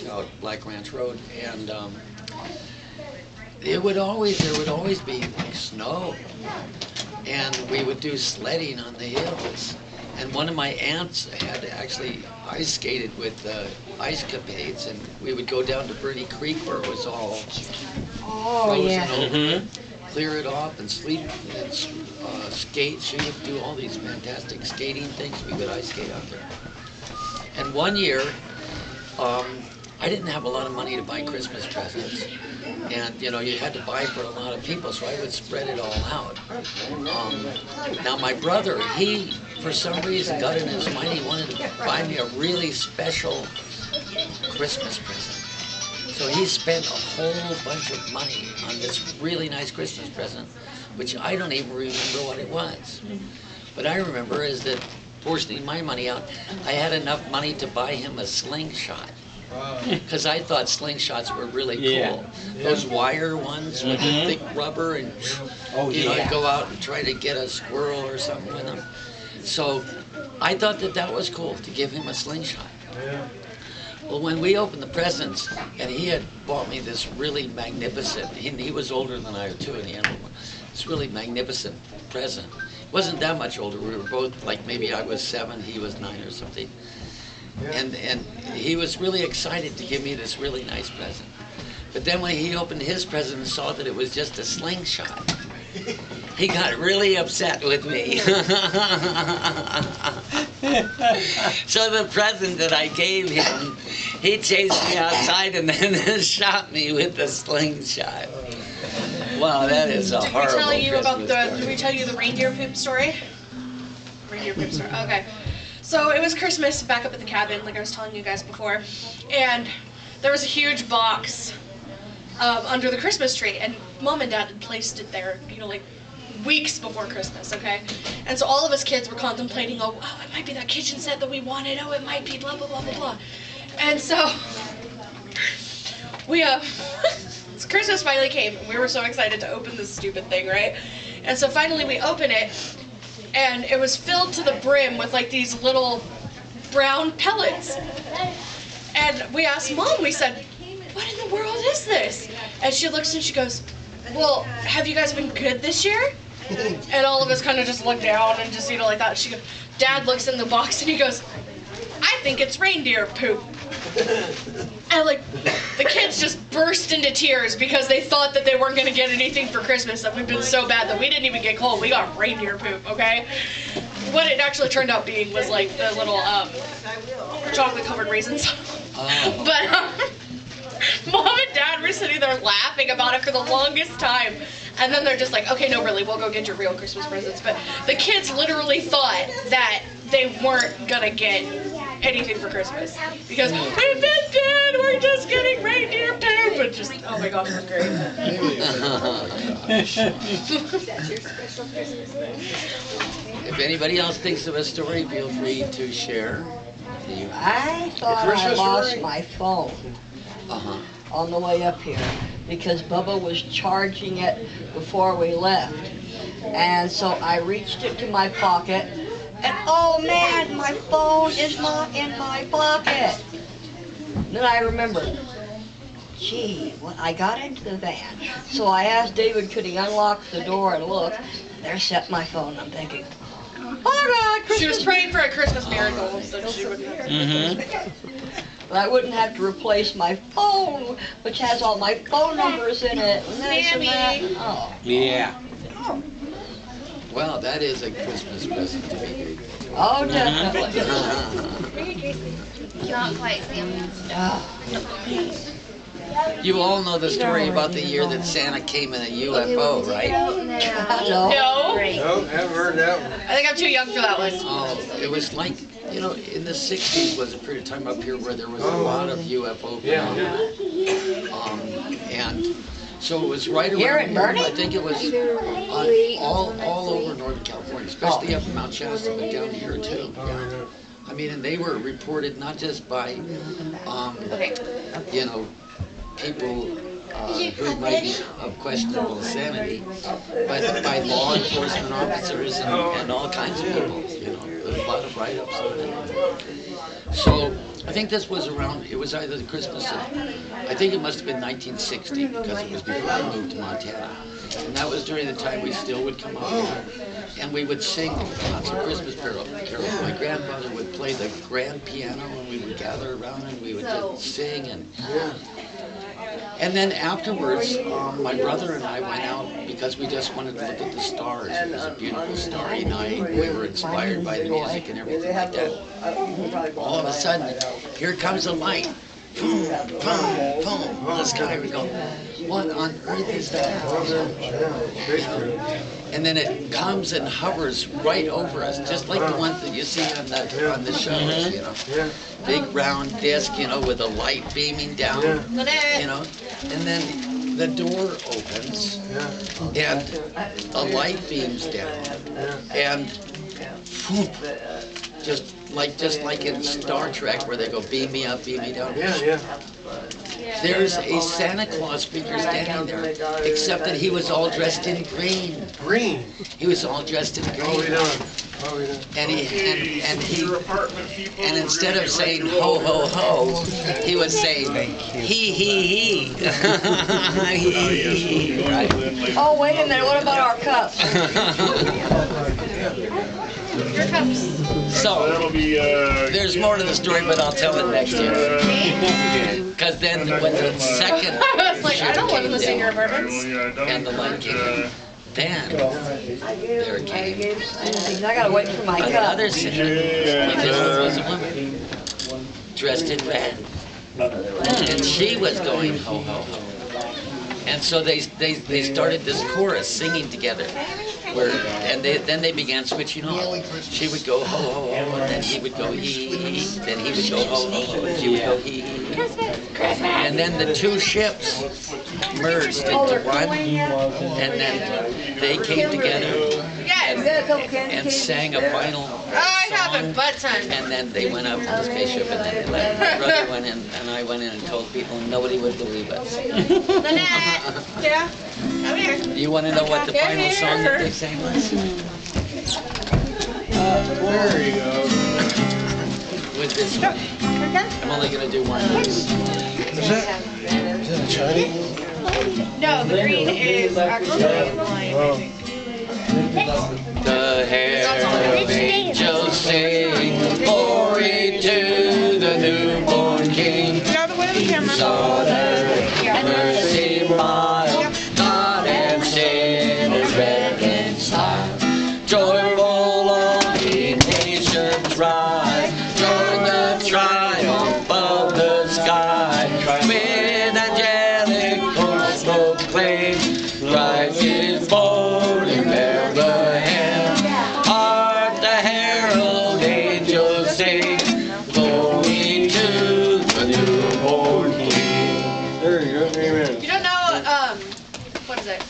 out Black Ranch Road, and there would always be snow, and we would do sledding on the hills. And one of my aunts had actually ice skated with ice capades, and we would go down to Birdie Creek where it was all frozen over, clear it off and sleep and skate. She would do all these fantastic skating things. We would ice skate out there. And one year, I didn't have a lot of money to buy Christmas presents, and you know, you had to buy for a lot of people, so I would spread it all out. Now my brother, he for some reason got in his mind he wanted to buy me a really special Christmas present. So he spent a whole bunch of money on this really nice Christmas present, which I don't even remember what it was. But I remember is that portioning my money out, I had enough money to buy him a slingshot. Because I thought slingshots were really cool. Those wire ones with the thick rubber, and you know, I'd go out and try to get a squirrel or something with them. So I thought that that was cool, to give him a slingshot. Well, when we opened the presents, and he had bought me this really magnificent, he was older than I too, and he had this really magnificent present. He wasn't that much older. We were both, like, maybe I was 7, he was 9 or something. And he was really excited to give me this really nice present. But then when he opened his present and saw that it was just a slingshot, he got really upset with me. So the present that I gave him, he chased me outside and then shot me with the slingshot. Wow, that is a horrible Did we tell you the reindeer poop story? Reindeer poop story, okay. So it was Christmas back up at the cabin, like I was telling you guys before, and there was a huge box under the Christmas tree, and Mom and Dad had placed it there, you know, like weeks before Christmas, okay? And so all of us kids were contemplating, oh, it might be that kitchen set that we wanted, oh, it might be blah, blah, blah, blah, blah. And so we, Christmas finally came, and we were so excited to open this stupid thing, right? And so finally we open it, and it was filled to the brim with like these little brown pellets. And we asked Mom, we said, what in the world is this? And she looks and she goes, well, have you guys been good this year? And all of us kind of just look down and just, you know, like that. She goes, Dad looks in the box and he goes, I think it's reindeer poop. And like, the kids just burst into tears because they thought that they weren't going to get anything for Christmas, that we've been so bad that we didn't even get cold. We got reindeer poop, okay? What it actually turned out being was like the little chocolate covered raisins. Oh. But Mom and Dad were sitting there laughing about it for the longest time. And then they're just like, okay, no, really, we'll go get your real Christmas presents. But the kids literally thought that they weren't going to get anything for Christmas. Because we've been dead, we're just getting reindeer poop. And just, oh my gosh, it was great. If anybody else thinks of a story, feel free to share. I thought I lost my phone on the way up here because Bubba was charging it before we left. And so I reached it to my pocket, and oh man, my phone is not in my pocket. Then I remembered, gee, well, I got into the van. So I asked David, could he unlock the door and look? There sat my phone. I'm thinking, oh God, Christmas. She was praying for a Christmas miracle, so she wouldn't have But I wouldn't have to replace my phone, which has all my phone numbers in it. And this and that. Oh. Yeah. Well, that is a Christmas present to be. Oh, definitely. Not quite, Sam. You all know the story about the year that Santa came in a UFO, right? No. No, haven't heard that one. I think I'm too young for that one. Oh, it was like, you know, in the 60s was a period of time up here where there was a lot of UFO phenomena. And so it was right around here. I think it was all over Northern California, especially up in Mount Shasta, but down here too. Yeah. I mean, and they were reported not just by, you know, people who might be of questionable sanity, but by law enforcement officers and all kinds of people, you know. a lot of write-ups on it. So I think this was around, it was either the Christmas of, I think it must have been 1960 because it was before I moved to Montana. And that was during the time we still would come out here and we would sing lots of Christmas carols. My grandfather would play the grand piano and we would gather around and we would just sing. And then afterwards, my brother and I went out because we just wanted to look at the stars. It was a beautiful starry night. We were inspired by the music and everything like that. All of a sudden, here comes a light. Boom, boom, boom, in the sky. We go, what on earth is that? And then it comes and hovers right over us, just like the ones that you see on the shows, you know. Big round disc, you know, with a light beaming down, you know. And then the door opens, and a light beams down, and whoop, just like in Star Trek where they go beam me up, beam me down. There's a Santa Claus figure standing there, except that he was all dressed in green. Green? He was all dressed in green. And instead of saying ho ho ho, he was saying he he. Right. Oh, wait a minute, what about our cups? Your cups. So, there's more to the story, but I'll tell it next year. Because then when the second I was like, I don't live in the senior apartments. and the light came on, then there came I gotta wait for my cup. another Santa. This was a woman dressed in red. And she was going ho ho ho. And so they started this chorus singing together. Then they began switching off. She would go ho ho ho, and then he would go he he. Then he would go ho ho ho, and she would go he he. And then the two ships merged into one, and then they came together and sang a final I have a song. butt ton. And then they went up to the spaceship, and then they left. My brother went in, and I went in and told people, and nobody would believe us. Lynette! Yeah? Come here. You want to know what the final song that they sang was? There you go. With this one. I'm only going to do one. Is that a Chinese? No, the green is actually mine. The herald angels sing, glory to the newborn King. Sonnet, mercy mild, God and sinners reconciled. Joyful longing nations rise, join the triumph of the sky. With angelic hosts proclaim, Christ is born in Bethlehem. Hark the herald angels sing, glory to the newborn King. There you go. Amen. You don't know, what is it?